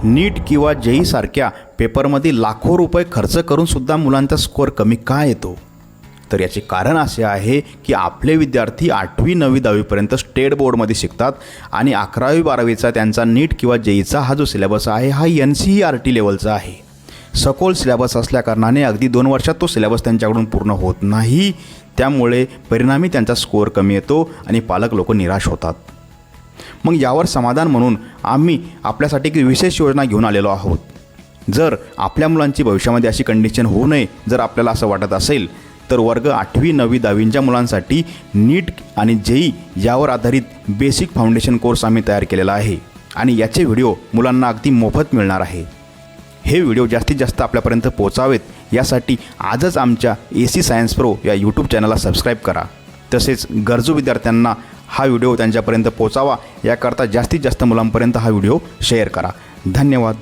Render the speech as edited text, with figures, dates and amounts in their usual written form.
नीट किंवा जेई सारख्या पेपरमध्ये लाखो रुपये खर्च करूनसुद्धा मुलांचा स्कोअर कमी का येतो? तर याचे कारण असे आहे की आपले विद्यार्थी 8वी 9वी 10वीपर्यंत स्टेट बोर्डमध्ये शिकतात आणि 11वी 12वीचा त्यांचा नीट किंवा जेईचा हा जो सिलेबस आहे हा NCERT लेवलचा आहे. सखोल सिलेबस असल्याकारणाने अगदी 2 वर्षात तो सिलेबस त्यांच्याकडून पूर्ण होत नाही. त्यामुळे परिणामी त्यांचा स्कोअर कमी येतो आणि पालक लोक निराश होतात. मग यावर समाधान म्हणून आम्ही आपल्यासाठी एक विशेष योजना घेऊन आलेलो आहोत. जर आपल्या मुलांची भविष्यामध्ये अशी कंडिशन होऊ नये, जर आपल्याला असं वाटत असेल, तर वर्ग 8वी 9वी 10वीच्या मुलांसाठी नीट आणि जेई यावर आधारित बेसिक फाउंडेशन कोर्स आम्ही तयार केलेला आहे आणि याचे व्हिडिओ मुलांना अगदी मोफत मिळणार आहे. हे व्हिडिओ जास्तीत जास्त आपल्यापर्यंत पोहोचावेत यासाठी आजच आमच्या AC सायन्स प्रो या यूट्यूब चॅनलला सबस्क्राईब करा. तसेच गरजू विद्यार्थ्यांना हा व्हिडिओ त्यांच्यापर्यंत पोहोचावा याकरता जास्तीत जास्त मुलांपर्यंत हा व्हिडिओ शेअर करा. धन्यवाद.